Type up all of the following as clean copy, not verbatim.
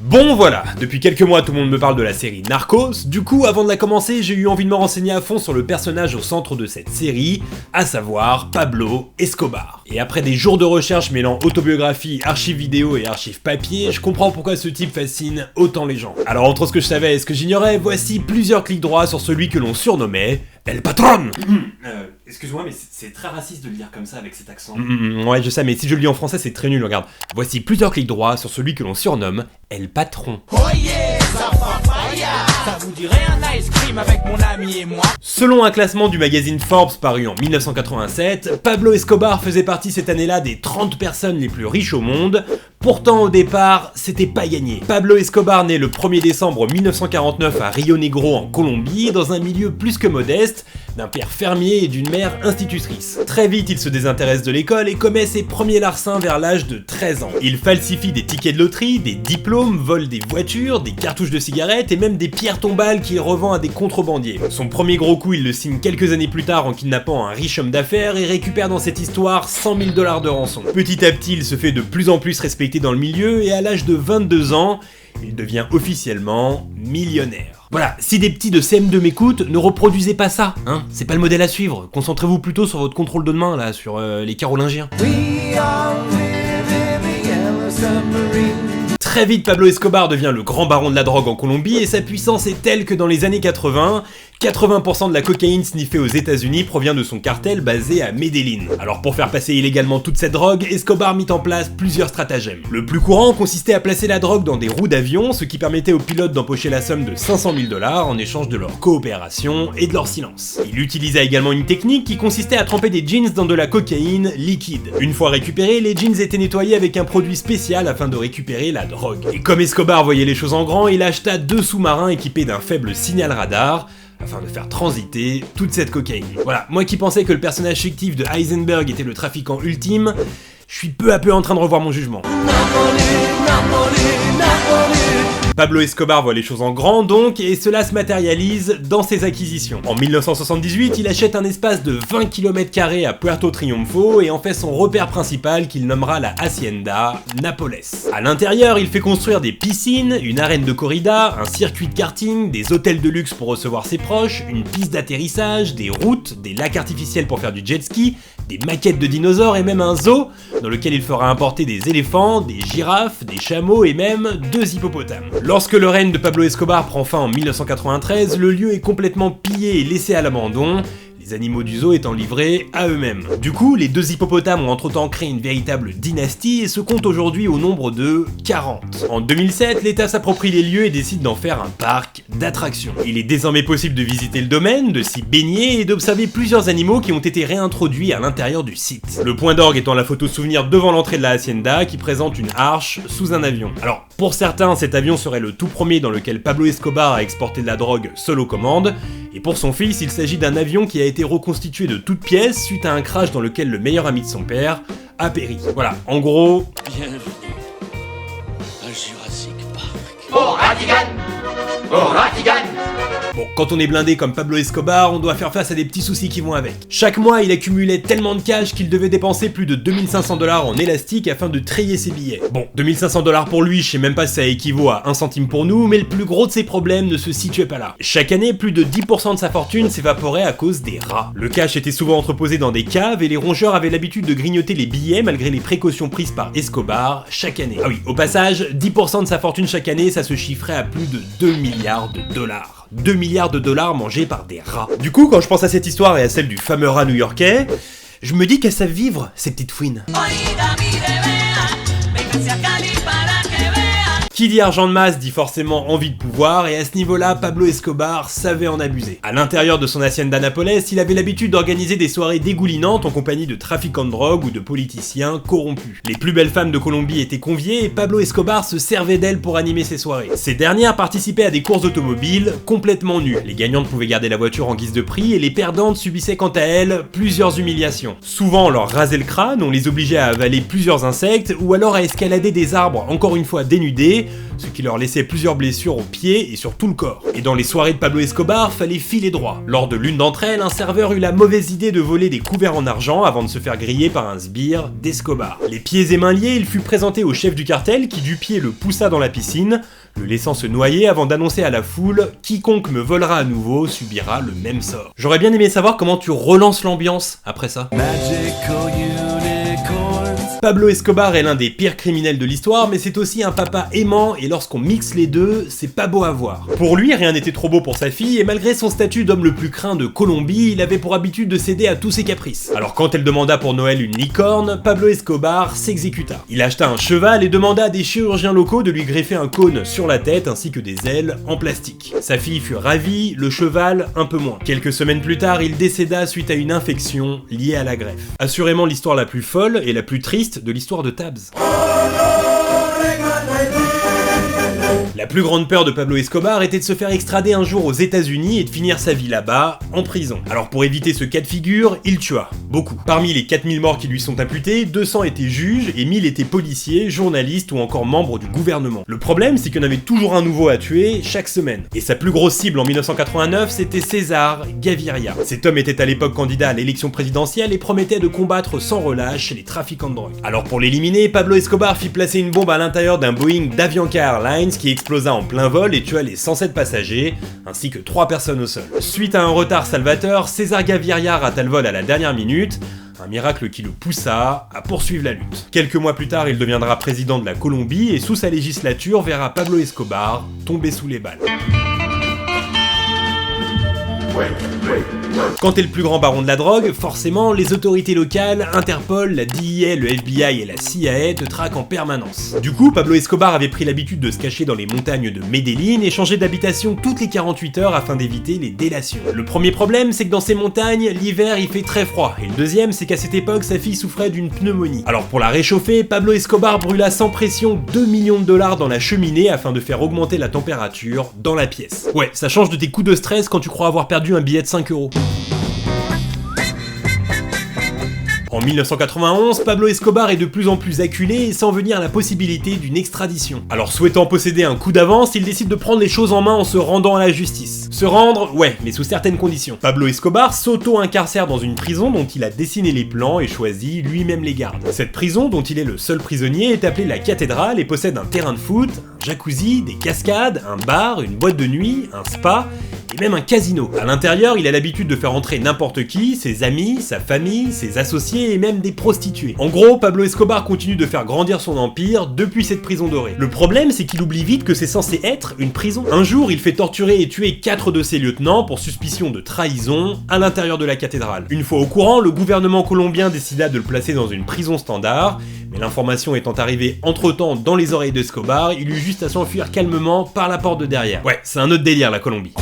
Bon voilà, depuis quelques mois tout le monde me parle de la série Narcos, du coup avant de la commencer j'ai eu envie de me renseigner à fond sur le personnage au centre de cette série, à savoir Pablo Escobar. Et après des jours de recherche mêlant autobiographie, archives vidéo et archives papier, je comprends pourquoi ce type fascine autant les gens. Alors entre ce que je savais et ce que j'ignorais, voici plusieurs clics droits sur celui que l'on surnommait El Patron. Excuse-moi, mais c'est très raciste de le dire comme ça avec cet accent. Ouais, je sais, mais si je le lis en français, c'est très nul, regarde. Voici plusieurs clics droits sur celui que l'on surnomme El Patron. Oh yeah, ça vous dirait un ice cream avec mon ami et moi? Selon un classement du magazine Forbes paru en 1987, Pablo Escobar faisait partie cette année-là des 30 personnes les plus riches au monde. Pourtant, au départ, c'était pas gagné. Pablo Escobar naît le 1er décembre 1949 à Rio Negro en Colombie, dans un milieu plus que modeste, d'un père fermier et d'une mère institutrice. Très vite, il se désintéresse de l'école et commet ses premiers larcins vers l'âge de 13 ans. Il falsifie des tickets de loterie, des diplômes, vole des voitures, des cartouches de cigarettes et même des pierres tombales qu'il revend à des contrebandiers. Son premier gros coup, il le signe quelques années plus tard en kidnappant un riche homme d'affaires et récupère dans cette histoire $100 000 de rançon. Petit à petit, il se fait de plus en plus respecter dans le milieu et à l'âge de 22 ans, il devient officiellement millionnaire. Voilà, si des petits de CM2 m'écoutent, ne reproduisez pas ça, hein, c'est pas le modèle à suivre. Concentrez-vous plutôt sur votre contrôle de main, là, sur les carolingiens. Très vite, Pablo Escobar devient le grand baron de la drogue en Colombie et sa puissance est telle que dans les années 80% de la cocaïne sniffée aux États-Unis provient de son cartel basé à Medellín. Alors pour faire passer illégalement toute cette drogue, Escobar mit en place plusieurs stratagèmes. Le plus courant consistait à placer la drogue dans des roues d'avion, ce qui permettait aux pilotes d'empocher la somme de $500 000 en échange de leur coopération et de leur silence. Il utilisa également une technique qui consistait à tremper des jeans dans de la cocaïne liquide. Une fois récupérés, les jeans étaient nettoyés avec un produit spécial afin de récupérer la drogue. Et comme Escobar voyait les choses en grand, il acheta 2 sous-marins équipés d'un faible signal radar afin de faire transiter toute cette cocaïne. Voilà, moi qui pensais que le personnage fictif de Heisenberg était le trafiquant ultime, je suis peu à peu en train de revoir mon jugement. Pablo Escobar voit les choses en grand donc, et cela se matérialise dans ses acquisitions. En 1978, il achète un espace de 20 km² à Puerto Triunfo et en fait son repère principal qu'il nommera la Hacienda Nápoles. À l'intérieur, il fait construire des piscines, une arène de corrida, un circuit de karting, des hôtels de luxe pour recevoir ses proches, une piste d'atterrissage, des routes, des lacs artificiels pour faire du jet ski, des maquettes de dinosaures et même un zoo dans lequel il fera importer des éléphants, des girafes, des chameaux et même 2 hippopotames. Lorsque le règne de Pablo Escobar prend fin en 1993, le lieu est complètement pillé et laissé à l'abandon, les animaux du zoo étant livrés à eux-mêmes. Du coup, les 2 hippopotames ont entre-temps créé une véritable dynastie et se comptent aujourd'hui au nombre de 40. En 2007, l'État s'approprie les lieux et décide d'en faire un parc d'attractions. Il est désormais possible de visiter le domaine, de s'y baigner et d'observer plusieurs animaux qui ont été réintroduits à l'intérieur du site. Le point d'orgue étant la photo souvenir devant l'entrée de la Hacienda qui présente une arche sous un avion. Alors, pour certains, cet avion serait le tout premier dans lequel Pablo Escobar a exporté de la drogue seul aux commandes, et pour son fils, il s'agit d'un avion qui a été reconstitué de toutes pièces suite à un crash dans lequel le meilleur ami de son père a péri. Voilà, en gros... Bienvenue à Jurassic Park. Oh Ratigan! Oh Ratigan! Bon, quand on est blindé comme Pablo Escobar, on doit faire face à des petits soucis qui vont avec. Chaque mois, il accumulait tellement de cash qu'il devait dépenser plus de 2500 $ en élastique afin de trier ses billets. Bon, 2500 $ pour lui, je sais même pas si ça équivaut à 1 centime pour nous, mais le plus gros de ses problèmes ne se situait pas là. Chaque année, plus de 10% de sa fortune s'évaporait à cause des rats. Le cash était souvent entreposé dans des caves et les rongeurs avaient l'habitude de grignoter les billets malgré les précautions prises par Escobar chaque année. Ah oui, au passage, 10% de sa fortune chaque année, ça se chiffrait à plus de 2 milliards $. 2 milliards $ mangés par des rats. Du coup, quand je pense à cette histoire et à celle du fameux rat new-yorkais, je me dis qu'elles savent vivre, ces petites fouines. Qui dit argent de masse dit forcément envie de pouvoir, et à ce niveau-là, Pablo Escobar savait en abuser. À l'intérieur de son Hacienda Nápoles, il avait l'habitude d'organiser des soirées dégoulinantes en compagnie de trafiquants de drogue ou de politiciens corrompus. Les plus belles femmes de Colombie étaient conviées et Pablo Escobar se servait d'elles pour animer ces soirées. Ces dernières participaient à des courses automobiles complètement nues. Les gagnantes pouvaient garder la voiture en guise de prix et les perdantes subissaient quant à elles plusieurs humiliations. Souvent on leur rasait le crâne, on les obligeait à avaler plusieurs insectes ou alors à escalader des arbres encore une fois dénudés, ce qui leur laissait plusieurs blessures aux pieds et sur tout le corps. Et dans les soirées de Pablo Escobar, fallait filer droit. Lors de l'une d'entre elles, un serveur eut la mauvaise idée de voler des couverts en argent avant de se faire griller par un sbire d'Escobar. Les pieds et mains liés, il fut présenté au chef du cartel qui du pied le poussa dans la piscine, le laissant se noyer avant d'annoncer à la foule « Quiconque me volera à nouveau subira le même sort ». J'aurais bien aimé savoir comment tu relances l'ambiance après ça. Pablo Escobar est l'un des pires criminels de l'histoire, mais c'est aussi un papa aimant et lorsqu'on mixe les deux, c'est pas beau à voir. Pour lui, rien n'était trop beau pour sa fille et malgré son statut d'homme le plus craint de Colombie, il avait pour habitude de céder à tous ses caprices. Alors quand elle demanda pour Noël une licorne, Pablo Escobar s'exécuta. Il acheta un cheval et demanda à des chirurgiens locaux de lui greffer un cône sur la tête ainsi que des ailes en plastique. Sa fille fut ravie, le cheval un peu moins. Quelques semaines plus tard, il décéda suite à une infection liée à la greffe. Assurément l'histoire la plus folle et la plus triste de l'histoire de Tabs. La plus grande peur de Pablo Escobar était de se faire extrader un jour aux États-Unis et de finir sa vie là-bas, en prison. Alors pour éviter ce cas de figure, il tua. Beaucoup. Parmi les 4000 morts qui lui sont imputés, 200 étaient juges et 1000 étaient policiers, journalistes ou encore membres du gouvernement. Le problème, c'est qu'il y en avait toujours un nouveau à tuer chaque semaine. Et sa plus grosse cible en 1989, c'était César Gaviria. Cet homme était à l'époque candidat à l'élection présidentielle et promettait de combattre sans relâche les trafiquants de drogue. Alors pour l'éliminer, Pablo Escobar fit placer une bombe à l'intérieur d'un Boeing d'Avianca Airlines qui explosa en plein vol et tua les 107 passagers, ainsi que 3 personnes au sol. Suite à un retard salvateur, César Gaviria rata le vol à la dernière minute, un miracle qui le poussa à poursuivre la lutte. Quelques mois plus tard, il deviendra président de la Colombie et sous sa législature verra Pablo Escobar tomber sous les balles. Quand t'es le plus grand baron de la drogue, forcément, les autorités locales, Interpol, la DEA, le FBI et la CIA te traquent en permanence. Du coup, Pablo Escobar avait pris l'habitude de se cacher dans les montagnes de Medellín et changer d'habitation toutes les 48 heures afin d'éviter les délations. Le premier problème, c'est que dans ces montagnes, l'hiver il fait très froid, et le deuxième, c'est qu'à cette époque, sa fille souffrait d'une pneumonie. Alors pour la réchauffer, Pablo Escobar brûla sans pression 2 millions de dollars dans la cheminée afin de faire augmenter la température dans la pièce. Ouais, ça change de tes coups de stress quand tu crois avoir perdu un billet de 5 €. En 1991, Pablo Escobar est de plus en plus acculé et sent venir la possibilité d'une extradition. Alors souhaitant posséder un coup d'avance, il décide de prendre les choses en main en se rendant à la justice. Se rendre, ouais, mais sous certaines conditions. Pablo Escobar s'auto-incarcère dans une prison dont il a dessiné les plans et choisi lui-même les gardes. Cette prison, dont il est le seul prisonnier, est appelée la Cathédrale et possède un terrain de foot, un jacuzzi, des cascades, un bar, une boîte de nuit, un spa et même un casino. À l'intérieur, il a l'habitude de faire entrer n'importe qui, ses amis, sa famille, ses associés et même des prostituées. En gros, Pablo Escobar continue de faire grandir son empire depuis cette prison dorée. Le problème, c'est qu'il oublie vite que c'est censé être une prison. Un jour, il fait torturer et tuer 4 de ses lieutenants pour suspicion de trahison à l'intérieur de la cathédrale. Une fois au courant, le gouvernement colombien décida de le placer dans une prison standard, mais l'information étant arrivée entre-temps dans les oreilles d'Escobar, il eut juste à s'enfuir calmement par la porte de derrière. Ouais, c'est un autre délire la Colombie.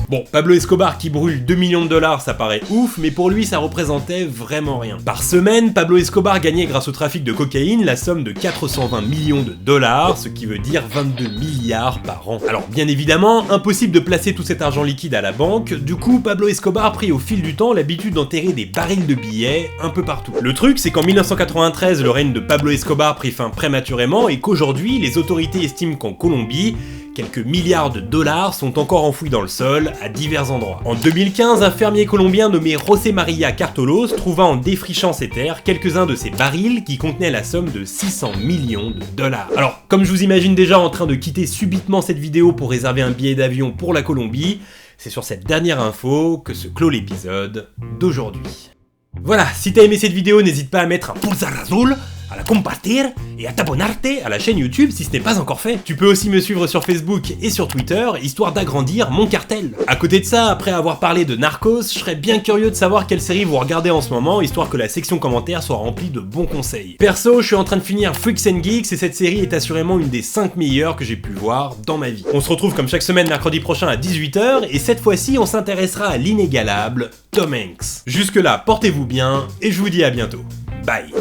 Bon, Pablo Escobar qui brûle 2 millions de dollars, ça paraît ouf, mais pour lui ça représentait vraiment rien. Par semaine, Pablo Escobar gagnait grâce au trafic de cocaïne la somme de 420 millions de dollars, ce qui veut dire 22 milliards par an. Alors bien évidemment, impossible de placer tout cet argent liquide à la banque, du coup Pablo Escobar prit au fil du temps l'habitude d'enterrer des barils de billets un peu partout. Le truc c'est qu'en 1993, le règne de Pablo Escobar prit fin prématurément et qu'aujourd'hui, les autorités estiment qu'en Colombie, quelques milliards de dollars sont encore enfouis dans le sol à divers endroits. En 2015, un fermier colombien nommé José María Cartolos trouva en défrichant ses terres quelques-uns de ces barils qui contenaient la somme de 600 millions de dollars. Alors, comme je vous imagine déjà en train de quitter subitement cette vidéo pour réserver un billet d'avion pour la Colombie, c'est sur cette dernière info que se clôt l'épisode d'aujourd'hui. Voilà, si t'as aimé cette vidéo, n'hésite pas à mettre un pulsar azul, à la compartir et à t'abonnarte à la chaîne YouTube si ce n'est pas encore fait. Tu peux aussi me suivre sur Facebook et sur Twitter, histoire d'agrandir mon cartel. À côté de ça, après avoir parlé de Narcos, je serais bien curieux de savoir quelle série vous regardez en ce moment, histoire que la section commentaires soit remplie de bons conseils. Perso, je suis en train de finir Freaks and Geeks et cette série est assurément une des 5 meilleures que j'ai pu voir dans ma vie. On se retrouve comme chaque semaine mercredi prochain à 18 h et cette fois-ci on s'intéressera à l'inégalable Tom Hanks. Jusque là, portez-vous bien et je vous dis à bientôt. Bye.